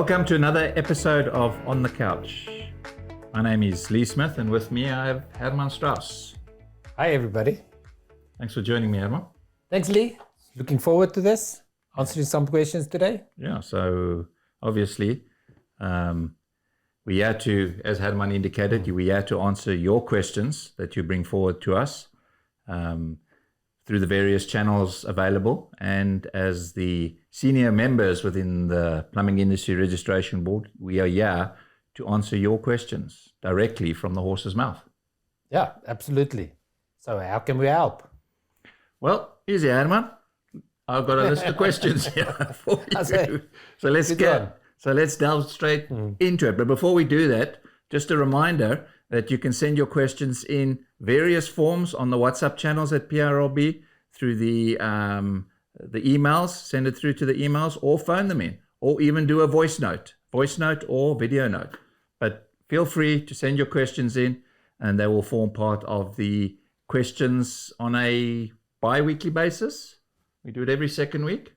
Welcome to another episode of On the Couch. My name is Lee Smith, and with me I have Herman Strauss. Hi, everybody. Thanks for joining me, Herman. Thanks, Lee. Looking forward to this, answering some questions today. Yeah, so obviously we had to, as Herman indicated, we had to answer your questions that you bring forward to us through the various channels available. And as the senior members within the Plumbing Industry Registration Board, we are here to answer your questions directly from the horse's mouth. Yeah, absolutely. So how can we help? Well, easy, Herman. I've got a list of questions here for you. So let's delve straight into it. But before we do that, just a reminder that you can send your questions in various forms on the WhatsApp channels at PRLB through the emails. Send it through to the emails, or phone them in, or even do a voice note or video note. But feel free to send your questions in, and they will form part of the questions on a bi-weekly basis. We do it every second week.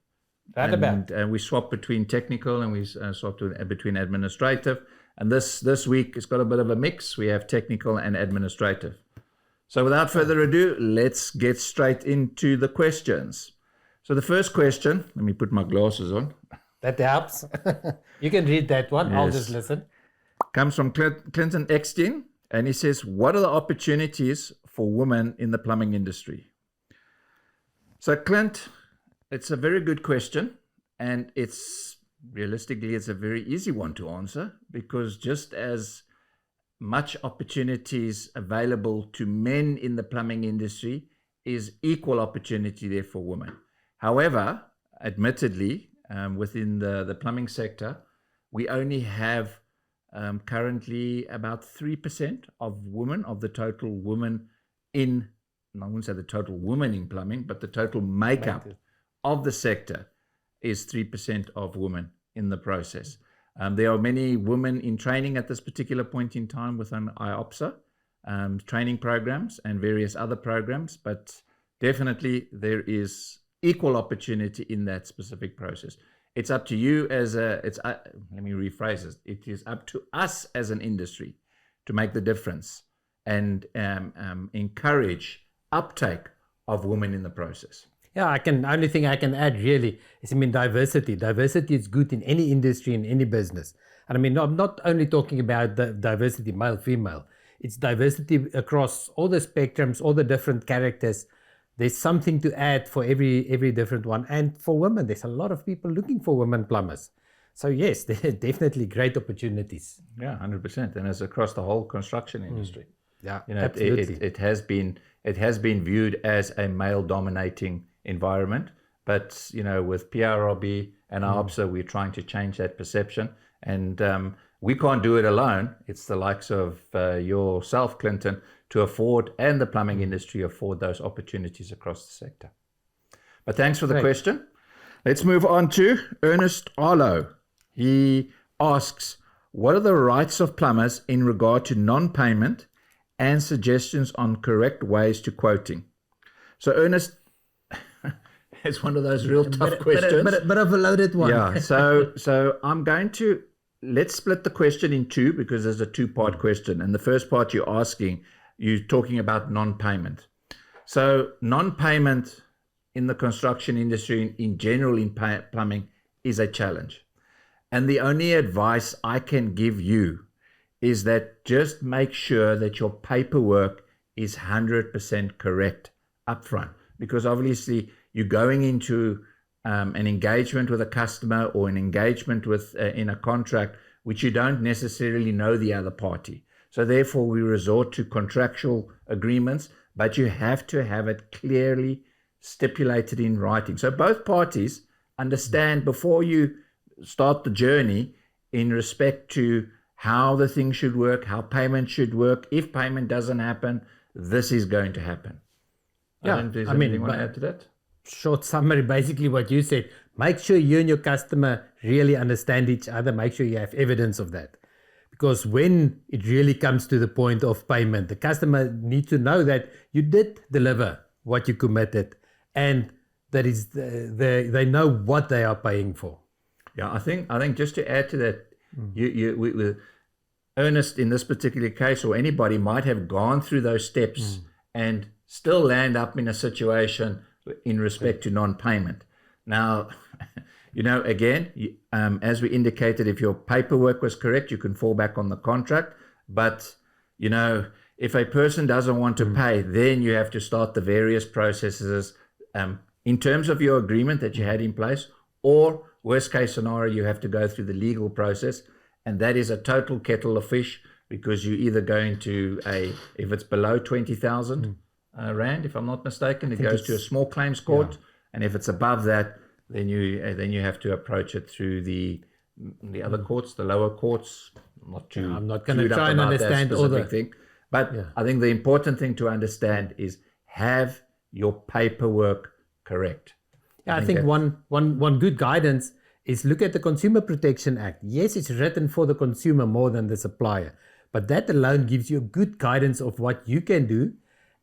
And we swap between technical and we swap between administrative. And this week it's got a bit of a mix. We have technical and administrative. So without further ado, let's get straight into the questions. So the first question, let me put my glasses on. That helps. You can read that one. Yes. I'll just listen. Comes from Clinton Eckstein, and he says, what are the opportunities for women in the plumbing industry? So Clint, it's a very good question, and it's a very easy one to answer, because just as much opportunities available to men in the plumbing industry is equal opportunity there for women. However, admittedly, within the plumbing sector, we only have currently about 3% of women, of the total women in, I wouldn't say the total women in plumbing, but the total makeup of the sector is 3% of women in the process. There are many women in training at this particular point in time within IOPSA, training programs and various other programs, but definitely there is equal opportunity in that specific process. It's up to you let me rephrase it. It is up to us as an industry to make the difference and encourage uptake of women in the process. Yeah, only thing I can add really is, diversity. Diversity is good in any industry, in any business. And I'm not only talking about the diversity, male, female. It's diversity across all the spectrums, all the different characters. There's something to add for every different one. And for women, there's a lot of people looking for women plumbers. So yes, there are definitely great opportunities. Yeah, 100%. And it's across the whole construction industry. Yeah, absolutely. It has been viewed as a male-dominating environment, but with PRLB and IOPSA, we're trying to change that perception, and we can't do it alone. It's the likes of yourself, Clinton, to afford, and the plumbing industry afford those opportunities across the sector. But thanks for the question. Let's move on to Ernest Arlo. He asks, what are the rights of plumbers in regard to non-payment and suggestions on correct ways to quoting? So Ernest, it's one of those real tough questions. But of a loaded one. Yeah, so let's split the question in two, because there's a two-part question. And the first part you're talking about non-payment. So non-payment in the construction industry in general in plumbing is a challenge. And the only advice I can give you is that just make sure that your paperwork is 100% correct upfront, because obviously you're going into an engagement with a customer or an engagement with in a contract which you don't necessarily know the other party. So therefore we resort to contractual agreements, but you have to have it clearly stipulated in writing. So both parties understand before you start the journey in respect to how the thing should work, how payment should work. If payment doesn't happen, this is going to happen. Yeah, anything you want to add to that? Short summary, basically what you said. Make sure you and your customer really understand each other. Make sure you have evidence of that. Because when it really comes to the point of payment, the customer needs to know that you did deliver what you committed, and that is they know what they are paying for. Yeah, I think just to add to that, we Ernest in this particular case, or anybody might have gone through those steps and still land up in a situation in respect to non-payment. Now, again, as we indicated, if your paperwork was correct, you can fall back on the contract. But, if a person doesn't want to pay, then you have to start the various processes in terms of your agreement that you had in place, or worst case scenario, you have to go through the legal process. And that is a total kettle of fish, because you're either going to if it's below 20,000 Rand, if I'm not mistaken, it goes to a small claims court. Yeah. And if it's above that, then you have to approach it through the other courts, the lower courts. I'm not going to try and understand all the thing. But I think the important thing to understand is have your paperwork correct. Yeah, I think one good guidance is look at the Consumer Protection Act. Yes, it's written for the consumer more than the supplier, but that alone gives you good guidance of what you can do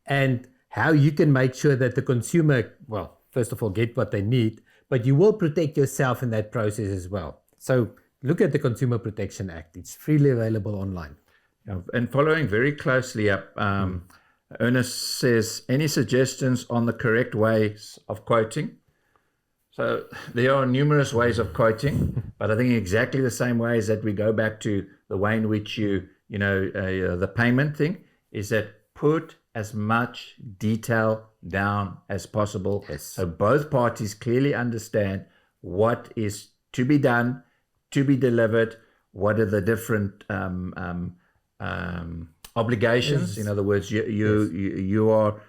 and how you can make sure that the consumer, well, first of all, get what they need, but you will protect yourself in that process as well. So look at the Consumer Protection Act. It's freely available online. Yeah, and following very closely up, Ernest says, any suggestions on the correct ways of quoting? So there are numerous ways of quoting, but I think exactly the same ways that we go back to the way in which the payment thing is that put as much detail down as possible. Yes. So both parties clearly understand what is to be done, to be delivered, what are the different obligations. In other words, you are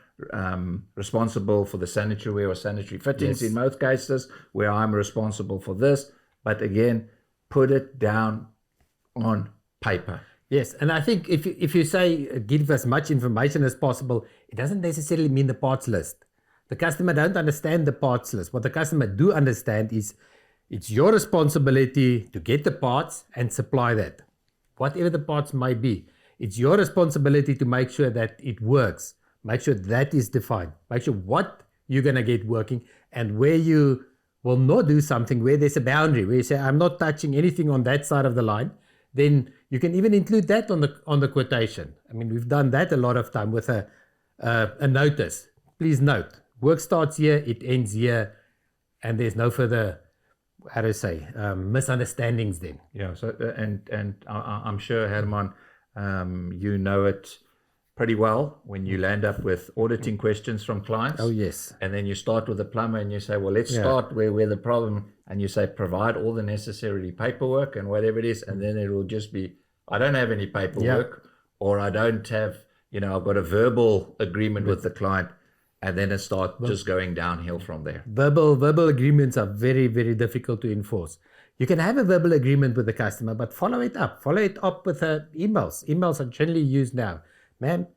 responsible for the sanitary ware or sanitary fittings in most cases, where I'm responsible for this. But again, put it down on paper. Yes, and I think if you say give as much information as possible, it doesn't necessarily mean the parts list. The customer don't understand the parts list. What the customer do understand is it's your responsibility to get the parts and supply that. Whatever the parts might be, it's your responsibility to make sure that it works. Make sure that is defined. Make sure what you're going to get working, and where you will not do something, where there's a boundary, where you say, I'm not touching anything on that side of the line, then you can even include that on the quotation. I mean, we've done that a lot of time with a notice. Please note, work starts here, it ends here, and there's no further, misunderstandings then. Yeah, so and I'm sure, Herman, you know it pretty well when you land up with auditing questions from clients. Oh, yes. And then you start with the plumber and you say, well, let's start where the problem, and you say, provide all the necessary paperwork and whatever it is. And then it will just be, I don't have any paperwork, or I don't have, I've got a verbal agreement with the client. And then it starts just going downhill from there. Verbal agreements are very, very difficult to enforce. You can have a verbal agreement with the customer, but follow it up. Follow it up with emails. Emails are generally used now. Ma'am,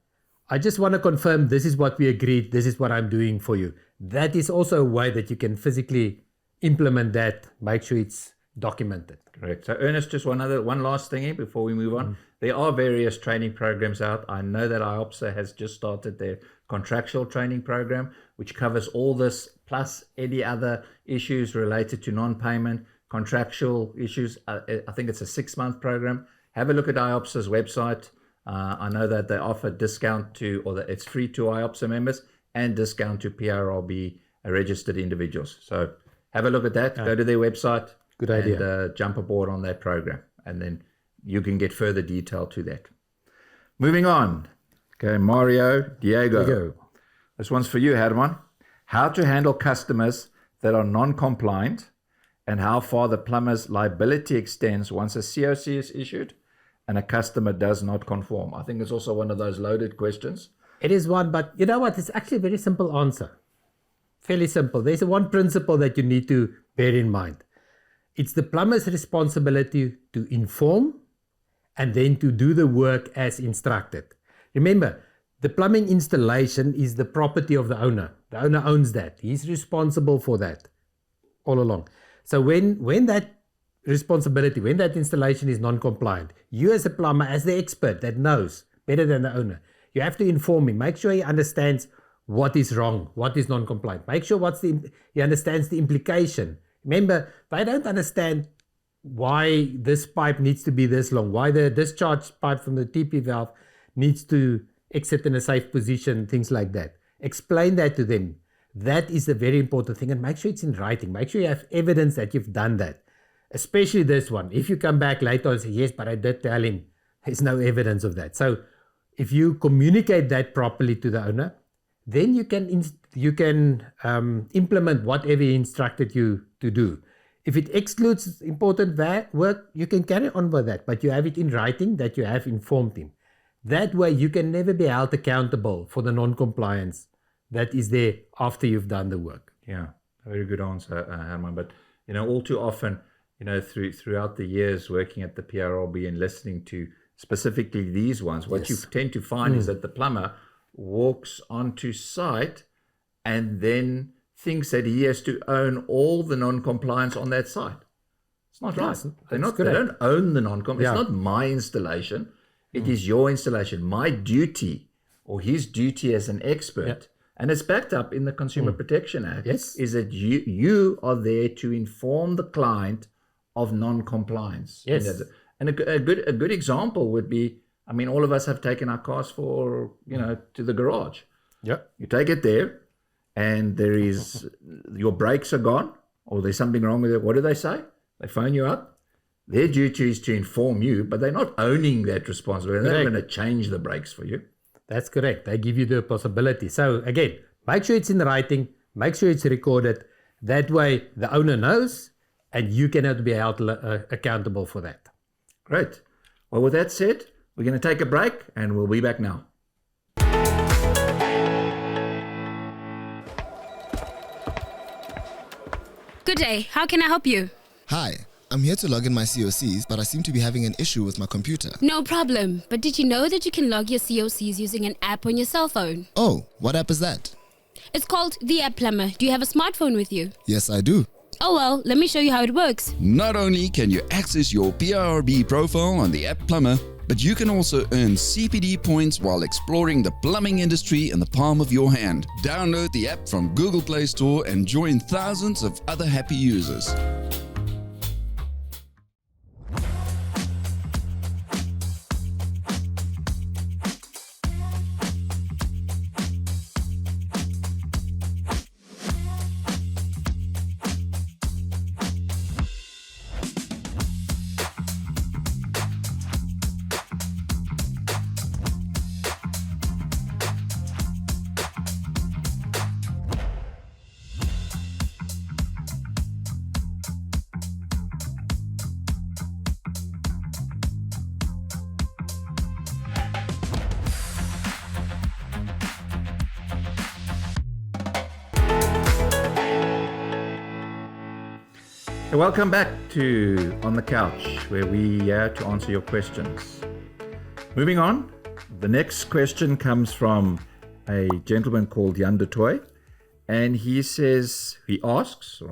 I just want to confirm this is what we agreed. This is what I'm doing for you. That is also a way that you can physically implement that. Make sure it's documented. Correct. So Ernest, just one last thing here before we move on. There are various training programs out. I know that IOPSA has just started their contractual training program, which covers all this plus any other issues related to non-payment, contractual issues. I think it's a 6-month program. Have a look at IOPSA's website. I know that they offer discount that it's free to IOPSA members and discount to PRRB registered individuals. So have a look at that. Go to their website. Good idea. And jump aboard on that program, and then you can get further detail to that. Moving on. Okay, Diego. This one's for you, Herman. How to handle customers that are non-compliant, and how far the plumber's liability extends once a COC is issued and a customer does not conform. I think it's also one of those loaded questions. It is one, but you know what? It's actually a very simple answer. Fairly simple. There's one principle that you need to bear in mind. It's the plumber's responsibility to inform and then to do the work as instructed. Remember, the plumbing installation is the property of the owner. The owner owns that. He's responsible for that all along. So when that responsibility, when that installation is non-compliant, you as a plumber, as the expert that knows better than the owner, you have to inform him. Make sure he understands what is wrong, what is non-compliant. Make sure he understands the implication. Remember, they don't understand why this pipe needs to be this long, why the discharge pipe from the TP valve needs to exit in a safe position, things like that. Explain that to them. That is the very important thing, and make sure it's in writing. Make sure you have evidence that you've done that. Especially this one. If you come back later and say, yes, but I did tell him, there's no evidence of that. So if you communicate that properly to the owner, then you can implement whatever he instructed you to do. If it excludes important work, you can carry on with that, but you have it in writing that you have informed him. That way you can never be held accountable for the non-compliance that is there after you've done the work. Yeah, a very good answer, Herman. But, all too often, throughout the years working at the PRRB and listening to specifically these ones, what you tend to find is that the plumber walks onto site and then thinks that he has to own all the non-compliance on that site. It's not right. They don't own the non-compliance. It's not my installation. It is your installation. My duty, or his duty as an expert, and it's backed up in the Consumer Protection Act, is that you are there to inform the client of non-compliance. Yes. And a good example would be, all of us have taken our cars to the garage. Yep. You take it there, and there is your brakes are gone, or there's something wrong with it. What do they say? They phone you up. Their duty is to inform you, but they're not owning that responsibility. They're not going to change the brakes for you. That's correct. They give you the possibility. So again, make sure it's in writing, make sure it's recorded. That way the owner knows, and you cannot be held accountable for that. Great. Well, with that said, we're going to take a break, and we'll be back now. Good day. How can I help you? Hi, I'm here to log in my COCs, but I seem to be having an issue with my computer. No problem. But did you know that you can log your COCs using an app on your cell phone? Oh, what app is that? It's called the App Plumber. Do you have a smartphone with you? Yes, I do. Oh well, let me show you how it works. Not only can you access your PRRB profile on the App Plumber, but you can also earn CPD points while exploring the plumbing industry in the palm of your hand. Download the app from Google Play Store and join thousands of other happy users. Welcome back to On the Couch, where we are to answer your questions. Moving on, the next question comes from a gentleman called Jan de Toy, and he asks,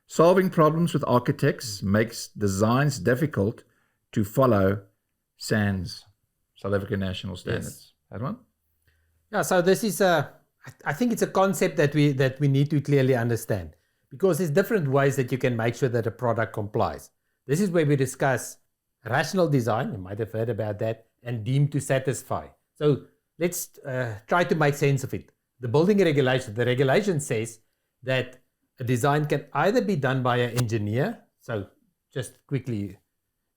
solving problems with architects makes designs difficult to follow SANS, South African National Standards. That one? Yeah, so this is I think it's a concept that we need to clearly understand, because there's different ways that you can make sure that a product complies. This is where we discuss rational design, you might have heard about that, and deemed to satisfy. So let's try to make sense of it. The regulation says that a design can either be done by an engineer. So just quickly,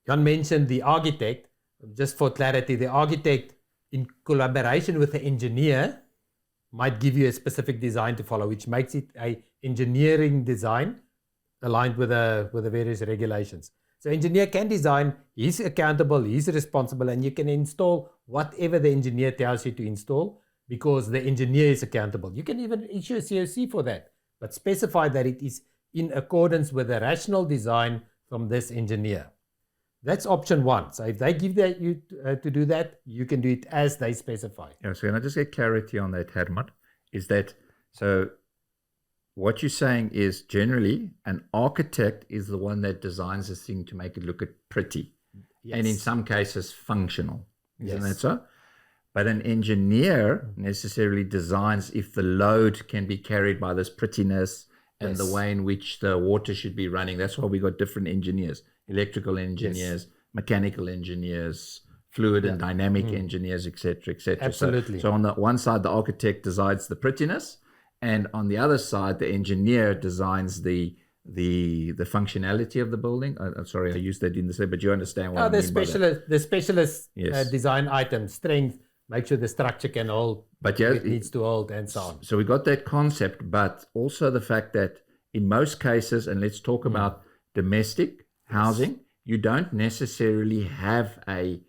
Jan mentioned the architect. Just for clarity, the architect in collaboration with the engineer might give you a specific design to follow, which makes it a engineering design aligned with the various regulations. So engineer can design, he's accountable, he's responsible, and you can install whatever the engineer tells you to install because the engineer is accountable. You can even issue a COC for that, but specify that it is in accordance with the rational design from this engineer. That's option one. So if they give that you to do that, you can do it as they specify. Yeah, so can I just get clarity on that, Herman? Is that, so what you're saying is generally an architect is the one that designs this thing to make it look pretty. Yes. And in some cases functional. Isn't Yes. that so? But an engineer necessarily designs if the load can be carried by this prettiness and Yes. the way in which the water should be running. That's why we got different engineers. electrical engineers, mechanical engineers, fluid and dynamic engineers, etc., etc. Absolutely. So on the one side, the architect designs the prettiness, and on the other side, the engineer designs the functionality of the building. I'm sorry, I used that in the same, but you understand what I mean by that. The specialist Yes. design items, strength, make sure the structure can hold, But yeah, it needs to hold, and so on. so we got that concept, but also the fact that in most cases, and let's talk about domestic housing, you don't necessarily have a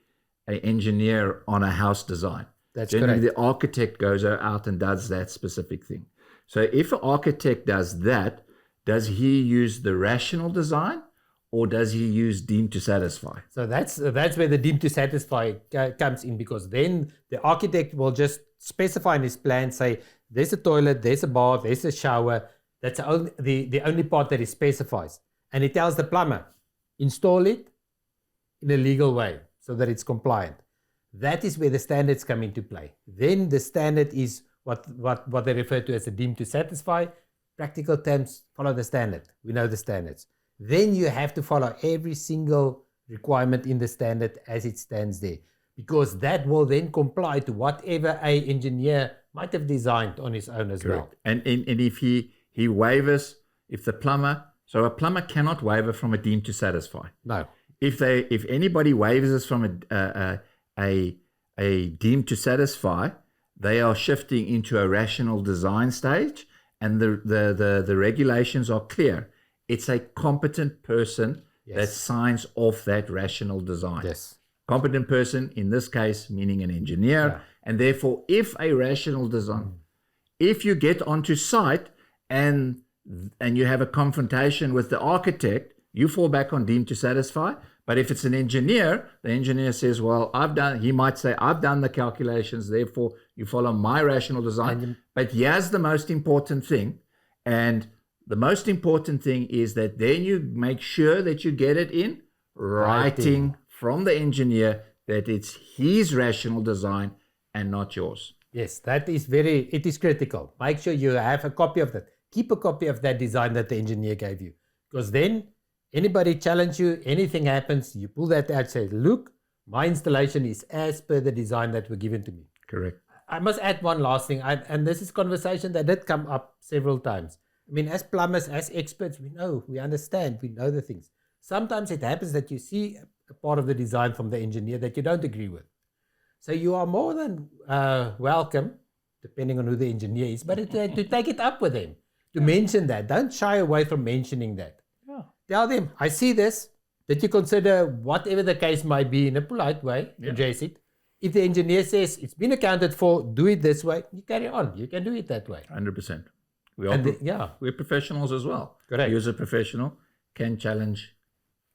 engineer on a house design. That's Generally, correct. the architect goes out and does that specific thing. So if an architect does that, does he use the rational design or does he use deemed to satisfy? So that's where the deemed to satisfy comes in, because then the architect will just specify in his plan, say, there's a toilet, there's a bath, there's a shower. That's the only part that he specifies. And he tells the plumber, install it in a legal way so that it's compliant. That is where the standards come into play. Then the standard is what they refer to as a deemed to satisfy. Practical terms, follow the standard. We know the standards. Then you have to follow every single requirement in the standard as it stands there, because that will then comply to whatever a engineer might have designed on his own as well. And if he wavers, if the plumber, so a plumber cannot waver from a deemed to satisfy. No. If anybody wavers from a deemed to satisfy, they are shifting into a rational design stage, and the regulations are clear. It's a competent person that signs off that rational design. Yes. Competent person, in this case, meaning an engineer. And therefore, if a rational design, if you get onto site and you have a confrontation with the architect, you fall back on deemed to satisfy. But if it's an engineer, the engineer says, well, he might say, I've done the calculations, therefore you follow my rational design. But here's the most important thing. And the most important thing is that then you make sure that you get it in writing from the engineer that it's his rational design and not yours. Yes, it is critical. Make sure you have a copy of that. Keep a copy of that design that the engineer gave you. Because then anybody challenge you, anything happens, you pull that out, say, look, my installation is as per the design that were given to me. Correct. I must add one last thing, and this is a conversation that did come up several times. I mean, as plumbers, as experts, we know, we understand, we know the things. Sometimes it happens that you see a part of the design from the engineer that you don't agree with. So you are more than welcome, depending on who the engineer is, but to take it up with them, to mention that. Don't shy away from mentioning that. Yeah. Tell them, I see this, that you consider whatever the case might be in a polite way, address it. If the engineer says it's been accounted for, do it this way, you carry on. You can do it that way. 100%. We're professionals as well. Correct. You as a professional can challenge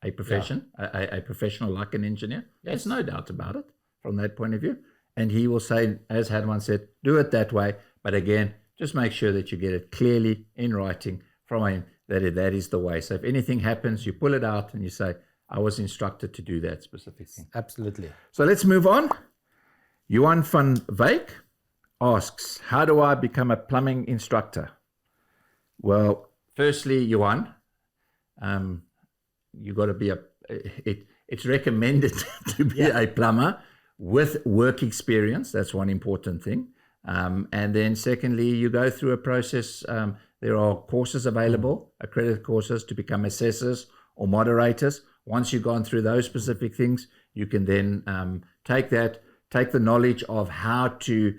a profession, a professional like an engineer. There's no doubt about it from that point of view. And he will say, as Hadwan said, do it that way. But again, just make sure that you get it clearly in writing from him that is the way. So if anything happens, you pull it out and you say, I was instructed to do that specific thing. Absolutely. So let's move on. Johan van Wyk asks, how do I become a plumbing instructor? Well, firstly, Johan, you got to be it's recommended to be a plumber with work experience. That's one important thing. And then secondly, you go through a process. There are courses available, accredited courses to become assessors or moderators. Once you've gone through those specific things, you can then take the knowledge of how to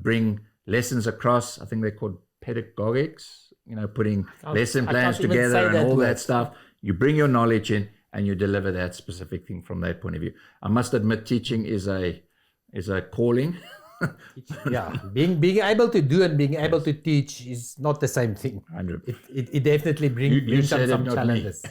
bring lessons across. I think they're called pedagogics, putting lesson plans together and all that stuff. You bring your knowledge in and you deliver that specific thing from that point of view. I must admit, teaching is a calling. Being able to do and being able to teach is not the same thing. 100%. It definitely brings some challenges.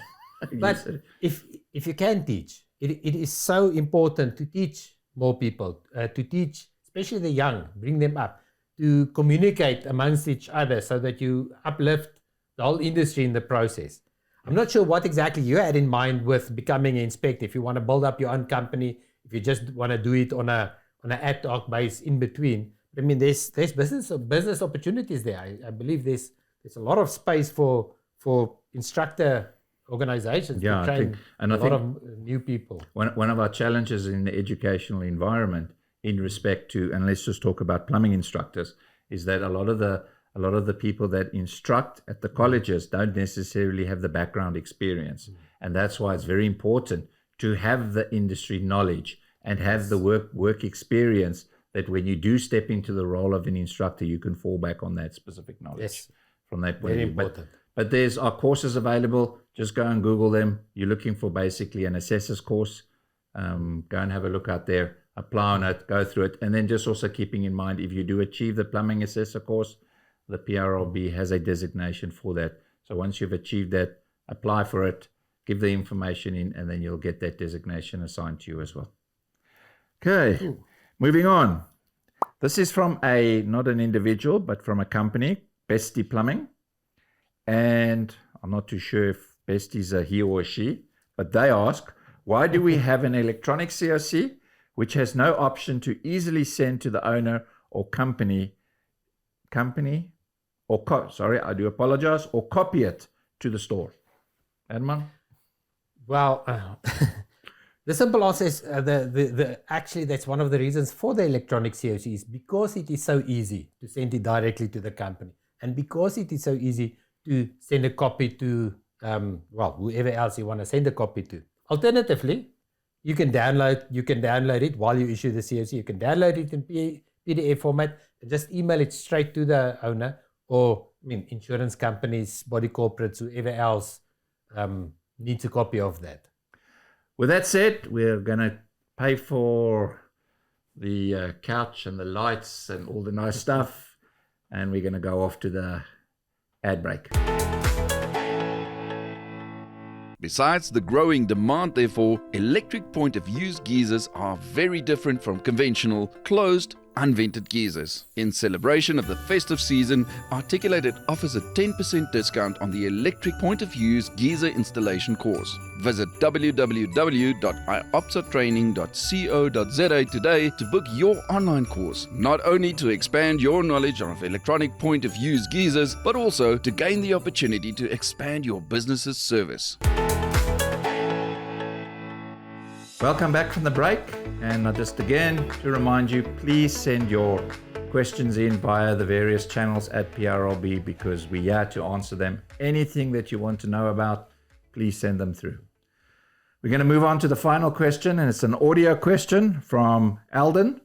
But if you can teach, it is so important to teach more people, to teach, especially the young, bring them up, to communicate amongst each other so that you uplift the whole industry in the process. I'm not sure what exactly you had in mind with becoming an inspector. If you want to build up your own company, if you just want to do it on an ad hoc base in between. I mean, there's business opportunities there. I believe there's a lot of space for instructor organizations Yeah, to I train think- and a I lot think- of new people. One of our challenges in the educational environment in respect to, and let's just talk about plumbing instructors, is that a lot of the people that instruct at the colleges don't necessarily have the background experience. And that's why it's very important to have the industry knowledge and have the work experience, that when you do step into the role of an instructor, you can fall back on that specific knowledge Yes. from that point Very of view. important. But there's our courses available. Just go and Google them. You're looking for basically an assessor's course. Go and have a look out there, apply on it, go through it. And then just also keeping in mind, if you do achieve the plumbing assessor course, the PRLB has a designation for that. So once you've achieved that, apply for it, give the information in, and then you'll get that designation assigned to you as well. Okay, moving on. This is from not an individual, but from a company, Bestie Plumbing. And I'm not too sure if Bestie's a he or a she, but they ask, why do we have an electronic CRC which has no option to easily send to the owner or company, or copy it to the store? Edmund? Well, the simple answer is actually that's one of the reasons for the electronic COC is because it is so easy to send it directly to the company, and because it is so easy to send a copy to whoever else you want to send a copy to. Alternatively, you can download it while you issue the COC. You can download it in PDF format and just email it straight to the owner, or insurance companies, body corporates, whoever else needs a copy of that. With that said, we're going to pay for the couch and the lights and all the nice stuff, and we're going to go off to the ad break. Besides the growing demand, therefore, electric point-of-use geysers are very different from conventional, closed, unvented geysers. In celebration of the festive season, Articulated offers a 10% discount on the electric point-of-use geyser installation course. Visit www.iopsatraining.co.za today to book your online course, not only to expand your knowledge of electronic point-of-use geysers, but also to gain the opportunity to expand your business's service. Welcome back from the break, and just again to remind you, please send your questions in via the various channels at PRLB, because we are to answer them. Anything that you want to know about, please send them through. We're going to move on to the final question, and it's an audio question from Alden.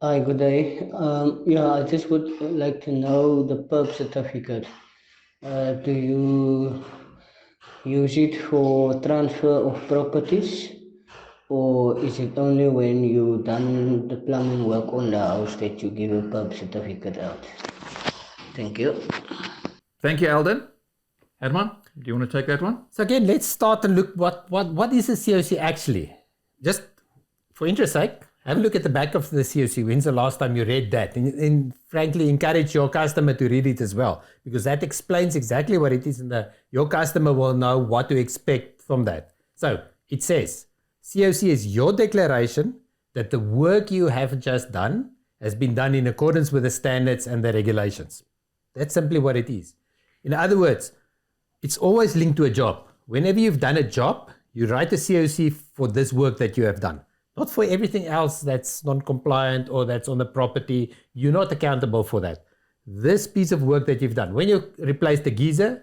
Hi, good day. I just would like to know the PERB certificate. Do you use it for transfer of properties, or is it only when you've done the plumbing work on the house that you give a PERB certificate out? Thank you. Thank you, Alden. Herman, do you want to take that one? So again, let's start and look what is a COC actually. Just for interest sake, have a look at the back of the COC. When's the last time you read that? And frankly, encourage your customer to read it as well, because that explains exactly what it is, and your customer will know what to expect from that. So it says, COC is your declaration that the work you have just done has been done in accordance with the standards and the regulations. That's simply what it is. In other words, it's always linked to a job. Whenever you've done a job, you write a COC for this work that you have done. Not for everything else that's non-compliant or that's on the property. You're not accountable for that. This piece of work that you've done. When you replace the geyser,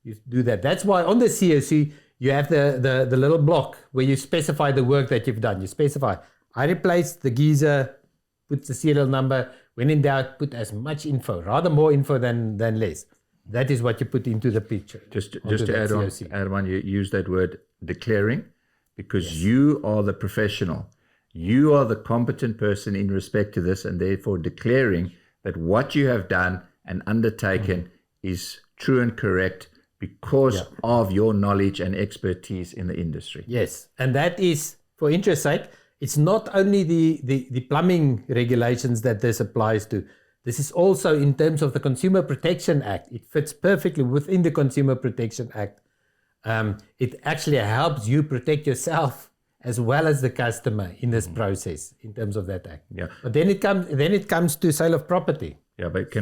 you do that. That's why on the COC, you have the little block where you specify the work that you've done. You specify, I replaced the geyser, put the serial number. When in doubt, put as much info, rather more info than less. That is what you put into the picture. Just to add on, you use that word declaring, because you are the professional. You are the competent person in respect to this, and therefore declaring that what you have done and undertaken is true and correct because of your knowledge and expertise in the industry. Yes, and that is, for interest sake, it's not only the plumbing regulations that this applies to. This is also in terms of the Consumer Protection Act. It fits perfectly within the Consumer Protection Act. It actually helps you protect yourself as well as the customer in this process in terms of that act. Yeah. But then it comes to sale of property. Yeah, but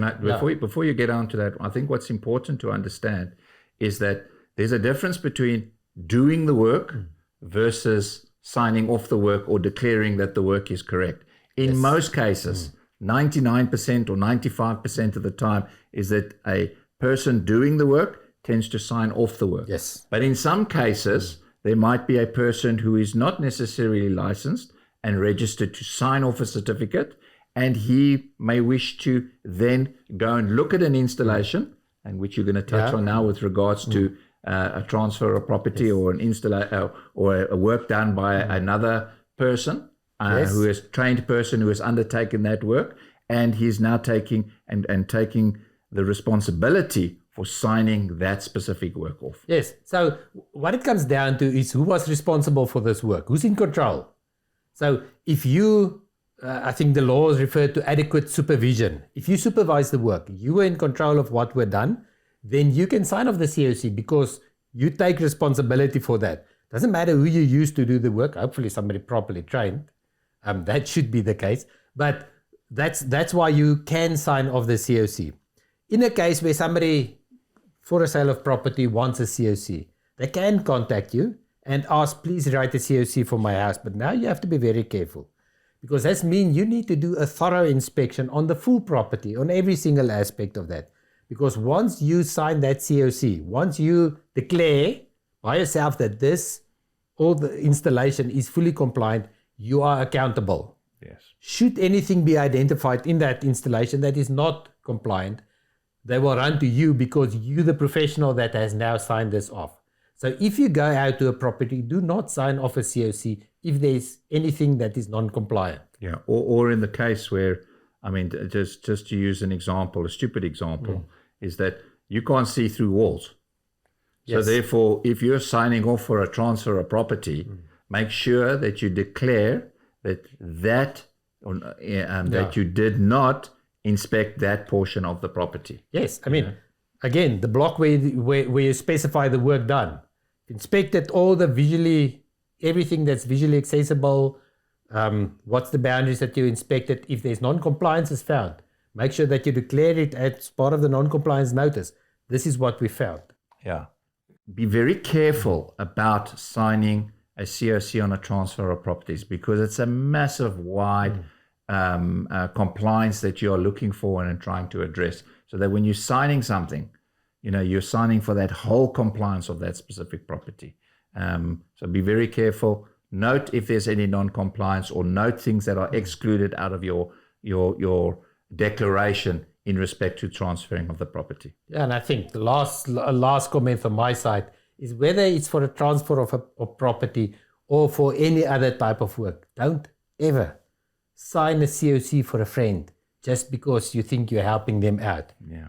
before you get on to that, I think what's important to understand is that there's a difference between doing the work versus signing off the work or declaring that the work is correct. In most cases, 99% or 95% of the time is that a person doing the work tends to sign off the work. Yes. But in some cases, there might be a person who is not necessarily licensed and registered to sign off a certificate, and he may wish to then go and look at an installation, and which you're going to touch on now with regards to a transfer of property or an installation or a work done by another person who is a trained person who has undertaken that work, and he's now taking taking the responsibility for signing that specific work off. Yes. So what it comes down to is who was responsible for this work? Who's in control? So if you, I think the laws refer to adequate supervision. If you supervise the work, you were in control of what were done, then you can sign off the COC because you take responsibility for that. Doesn't matter who you use to do the work. Hopefully somebody properly trained. That should be the case. But that's why you can sign off the COC. In a case where somebody for a sale of property wants a COC, they can contact you and ask, please write a COC for my house. But now you have to be very careful, because that means you need to do a thorough inspection on the full property, on every single aspect of that. Because once you sign that COC, once you declare by yourself that all the installation is fully compliant, you are accountable. Yes. Should anything be identified in that installation that is not compliant, they will run to you because you're the professional that has now signed this off. So if you go out to a property, do not sign off a COC if there's anything that is non-compliant. Yeah, or in the case where, I mean, just to use an example, a stupid example, is that you can't see through walls. So therefore, if you're signing off for a transfer of property, make sure that you declare that you did not inspect that portion of the property. Yes, I mean, again, the block where you specify the work done, inspected all the everything that's visually accessible, what's the boundaries that you inspected. If there's non-compliance is found, make sure that you declare it as part of the non-compliance notice. This is what we found. Yeah. Be very careful about signing a COC on a transfer of properties, because it's a massive, wide compliance that you are looking for and trying to address, so that when you're signing something, you're signing for that whole compliance of that specific property. So be very careful. Note if there's any non-compliance, or note things that are excluded out of your declaration in respect to transferring of the property. Yeah, and I think the last comment from my side is whether it's for a transfer of a property or for any other type of work, don't ever sign a COC for a friend just because you think you're helping them out. Yeah.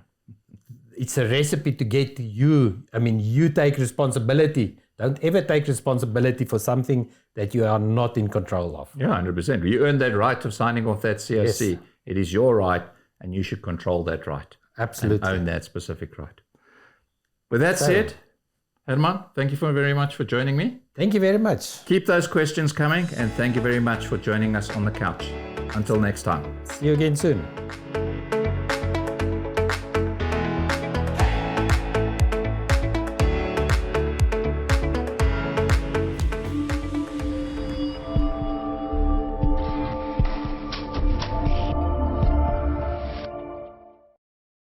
It's a recipe to get to you. I mean, you take responsibility. Don't ever take responsibility for something that you are not in control of. Yeah, 100%. You earned that right of signing off that COC. Yes. It is your right, and you should control that right. Absolutely. And own that specific right. With that said, Herman, thank you very much for joining me. Thank you very much. Keep those questions coming, and thank you very much for joining us on the couch. Until next time. See you again soon.